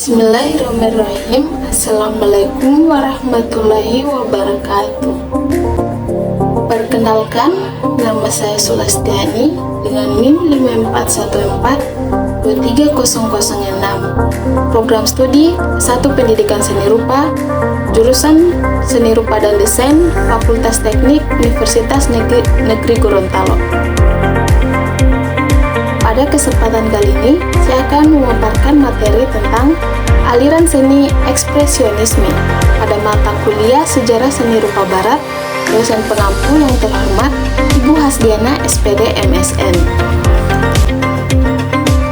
Bismillahirrahmanirrahim. Assalamualaikum warahmatullahi wabarakatuh. Perkenalkan, nama saya Sulastiani dengan NIM 5414230006. Program studi 1 Pendidikan Seni Rupa, jurusan Seni Rupa dan Desain, Fakultas Teknik Universitas Negeri Gorontalo. Pada kesempatan kali ini, saya akan memaparkan materi tentang aliran seni ekspresionisme pada mata kuliah Sejarah Seni Rupa Barat, dosen pengampu yang terhormat Ibu Hasdiana SPD MSN.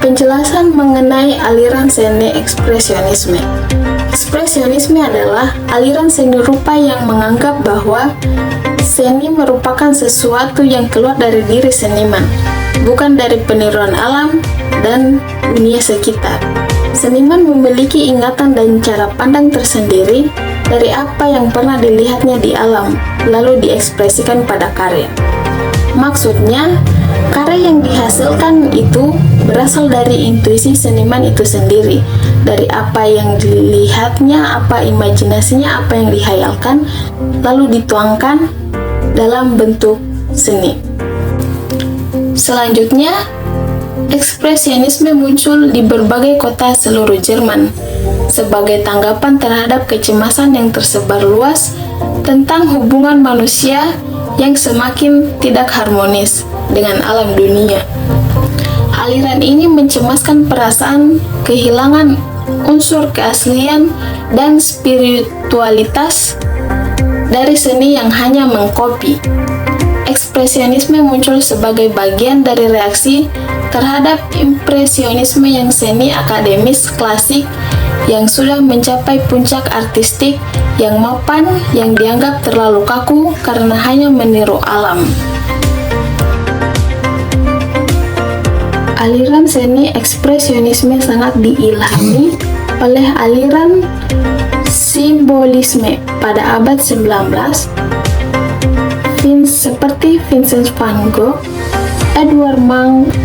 Penjelasan mengenai aliran seni ekspresionisme. Ekspresionisme adalah aliran seni rupa yang menganggap bahwa seni merupakan sesuatu yang keluar dari diri seniman, bukan dari peniruan alam dan dunia sekitar. Seniman memiliki ingatan dan cara pandang tersendiri dari apa yang pernah dilihatnya di alam, lalu diekspresikan pada karya. Maksudnya, karya yang dihasilkan itu berasal dari intuisi seniman itu sendiri, dari apa yang dilihatnya, apa imajinasinya, apa yang dihayalkan, lalu dituangkan dalam bentuk seni. Selanjutnya, ekspresionisme muncul di berbagai kota seluruh Jerman sebagai tanggapan terhadap kecemasan yang tersebar luas tentang hubungan manusia yang semakin tidak harmonis dengan alam dunia. Aliran ini mencemaskan perasaan kehilangan unsur keaslian dan spiritualitas dari seni yang hanya mengkopi. Ekspresionisme muncul sebagai bagian dari reaksi terhadap impresionisme yang seni akademis klasik yang sudah mencapai puncak artistik yang mapan yang dianggap terlalu kaku karena hanya meniru alam. Aliran seni ekspresionisme sangat diilhami oleh aliran simbolisme pada abad 19 seperti Vincent van Gogh, Edward Munch,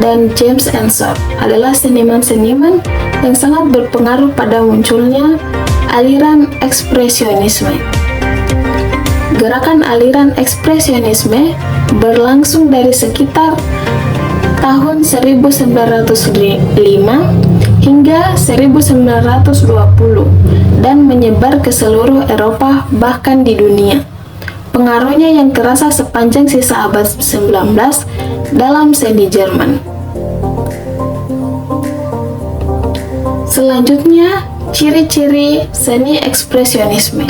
dan James Ensor adalah seniman-seniman yang sangat berpengaruh pada munculnya aliran ekspresionisme. Gerakan aliran ekspresionisme berlangsung dari sekitar tahun 1905 hingga 1920 dan menyebar ke seluruh Eropa bahkan di dunia. Pengaruhnya yang terasa sepanjang sisa abad 19 dalam seni Jerman. Selanjutnya, ciri-ciri seni ekspresionisme.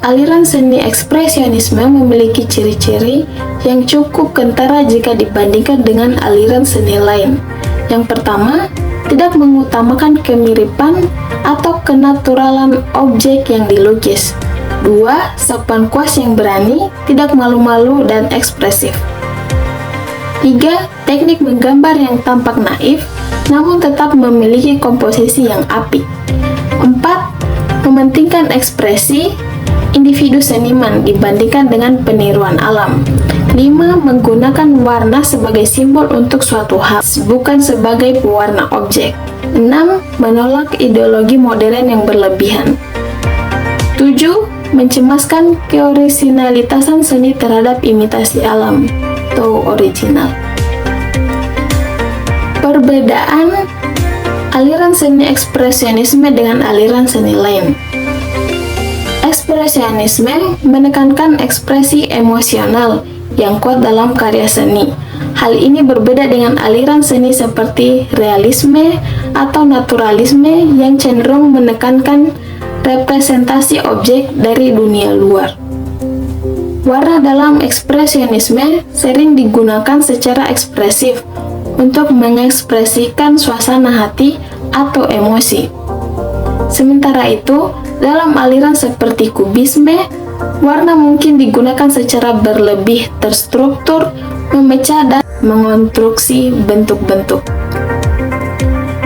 Aliran seni ekspresionisme memiliki ciri-ciri yang cukup kentara jika dibandingkan dengan aliran seni lain. Yang pertama, tidak mengutamakan kemiripan atau kenaturalan objek yang dilukis. 2. Sopan kuas yang berani, tidak malu-malu dan ekspresif. 3. Teknik menggambar yang tampak naif, namun tetap memiliki komposisi yang apik. 4. Mementingkan ekspresi individu seniman dibandingkan dengan peniruan alam. 5. Menggunakan warna sebagai simbol untuk suatu hal, bukan sebagai pewarna objek. 6. Menolak ideologi modern yang berlebihan. 7. Mencemaskan keorisinalitasan seni terhadap imitasi alam atau original. Perbedaan aliran seni ekspresionisme dengan aliran seni lain. Ekspresionisme menekankan ekspresi emosional yang kuat dalam karya seni. Hal ini berbeda dengan aliran seni seperti realisme atau naturalisme yang cenderung menekankan representasi objek dari dunia luar. Warna dalam ekspresionisme sering digunakan secara ekspresif untuk mengekspresikan suasana hati atau emosi. Sementara itu, dalam aliran seperti kubisme, warna mungkin digunakan secara berlebih terstruktur, memecah dan mengonstruksi bentuk-bentuk.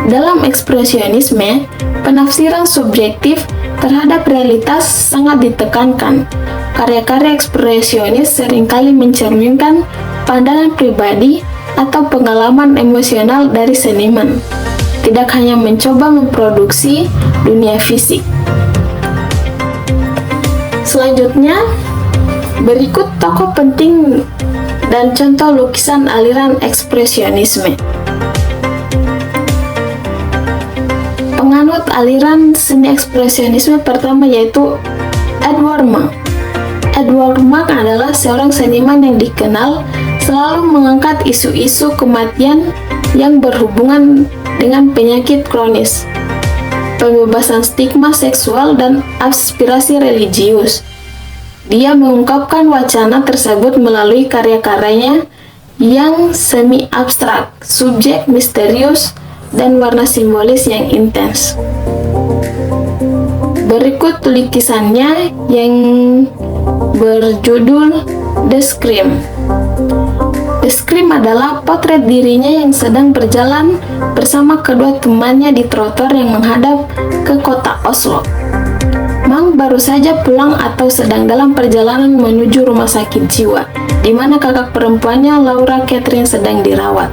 Dalam ekspresionisme, penafsiran subjektif terhadap realitas sangat ditekankan. Karya-karya ekspresionis seringkali mencerminkan pandangan pribadi atau pengalaman emosional dari seniman. tidak hanya mencoba memproduksi dunia fisik. Selanjutnya, berikut tokoh penting dan contoh lukisan aliran ekspresionisme. Penganut aliran seni ekspresionisme pertama yaitu Edvard Munch. Edvard Munch adalah seorang seniman yang dikenal selalu mengangkat isu-isu kematian yang berhubungan dengan penyakit kronis, pembebasan stigma seksual, dan aspirasi religius. Dia mengungkapkan wacana tersebut melalui karya-karyanya yang semi abstrak, subjek misterius, dan warna simbolis yang intens. Berikut lukisannya yang berjudul The Scream. The Scream adalah potret dirinya yang sedang berjalan bersama kedua temannya di trotoar yang menghadap ke kota Oslo. Munch baru saja pulang atau sedang dalam perjalanan menuju rumah sakit jiwa, di mana kakak perempuannya Laura Catherine sedang dirawat.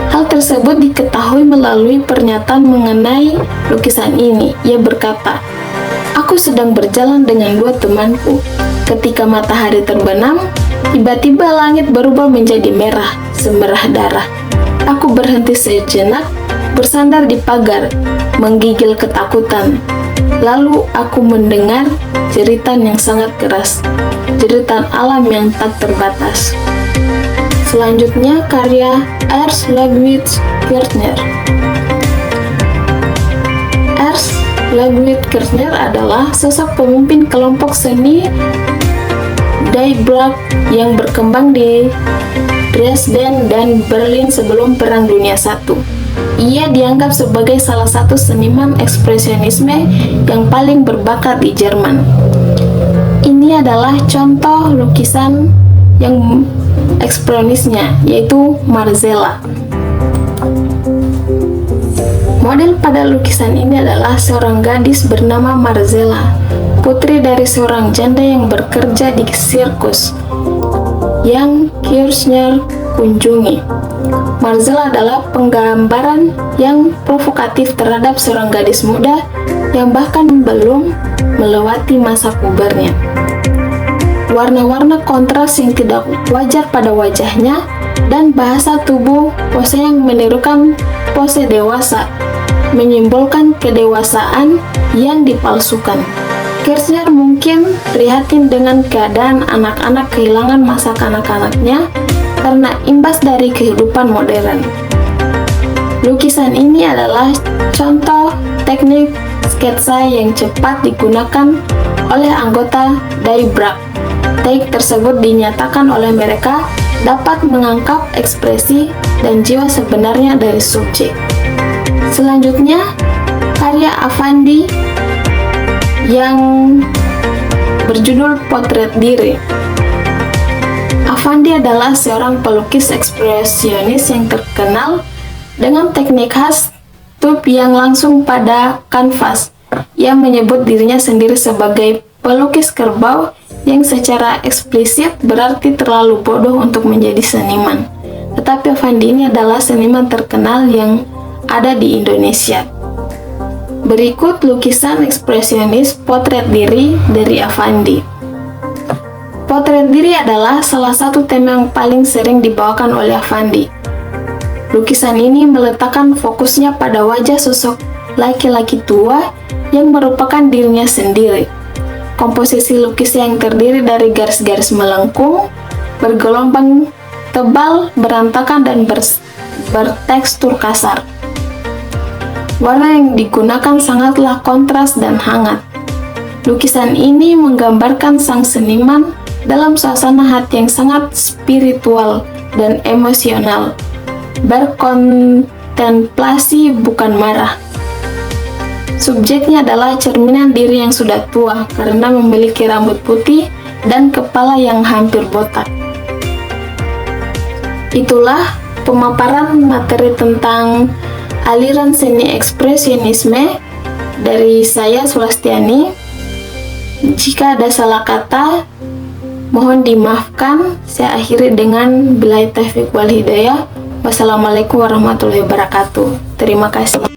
Hal tersebut diketahui melalui pernyataan mengenai lukisan ini. Ia berkata, "Aku sedang berjalan dengan dua temanku. Ketika matahari terbenam, tiba-tiba langit berubah menjadi merah, semerah darah. Aku berhenti sejenak, bersandar di pagar, menggigil ketakutan. Lalu aku mendengar jeritan yang sangat keras, jeritan alam yang tak terbatas." Selanjutnya, karya Ernst Ludwig Kirchner. Ernst Ludwig Kirchner adalah sosok pemimpin kelompok seni Die Brücke yang berkembang di Dresden dan Berlin sebelum Perang Dunia I. Ia dianggap sebagai salah satu seniman ekspresionisme yang paling berbakat di Jerman. Ini adalah contoh lukisan yang ekspresionisnya, yaitu Marcella. Model pada lukisan ini adalah seorang gadis bernama Marcella, putri dari seorang janda yang bekerja di sirkus yang Kirchner kunjungi. Marcella adalah penggambaran yang provokatif terhadap seorang gadis muda yang bahkan belum melewati masa pubernya. Warna-warna kontras yang tidak wajar pada wajahnya dan bahasa tubuh pose yang menirukan pose dewasa menyimbolkan kedewasaan yang dipalsukan. Kirchner mungkin prihatin dengan keadaan anak-anak kehilangan masa kanak-kanaknya karena imbas dari kehidupan modern. Lukisan ini adalah contoh teknik sketsa yang cepat digunakan oleh anggota Die Brücke. Teknik tersebut dinyatakan oleh mereka dapat mengangkat ekspresi dan jiwa sebenarnya dari subjek. Selanjutnya, karya Affandi yang berjudul Potret Diri. Affandi adalah seorang pelukis ekspresionis yang terkenal dengan teknik khas tub yang langsung pada kanvas. Ia menyebut dirinya sendiri sebagai pelukis kerbau yang secara eksplisit berarti terlalu bodoh untuk menjadi seniman. Tetapi Affandi ini adalah seniman terkenal yang ada di Indonesia. Berikut lukisan ekspresionis Potret Diri dari Affandi. Potret diri adalah salah satu tema yang paling sering dibawakan oleh Affandi. Lukisan ini meletakkan fokusnya pada wajah sosok laki-laki tua yang merupakan dirinya sendiri. Komposisi lukis yang terdiri dari garis-garis melengkung, bergelombang tebal, berantakan, dan bertekstur kasar. Warna yang digunakan sangatlah kontras dan hangat. Lukisan ini menggambarkan sang seniman dalam suasana hati yang sangat spiritual dan emosional, berkontemplasi bukan marah. Subjeknya adalah cerminan diri yang sudah tua karena memiliki rambut putih dan kepala yang hampir botak. Itulah pemaparan materi tentang aliran seni ekspresionisme dari saya, Sulastiani. Jika ada salah kata, mohon dimaafkan. Saya akhiri dengan billahi taufiq wal hidayah. Wassalamualaikum warahmatullahi wabarakatuh. Terima kasih.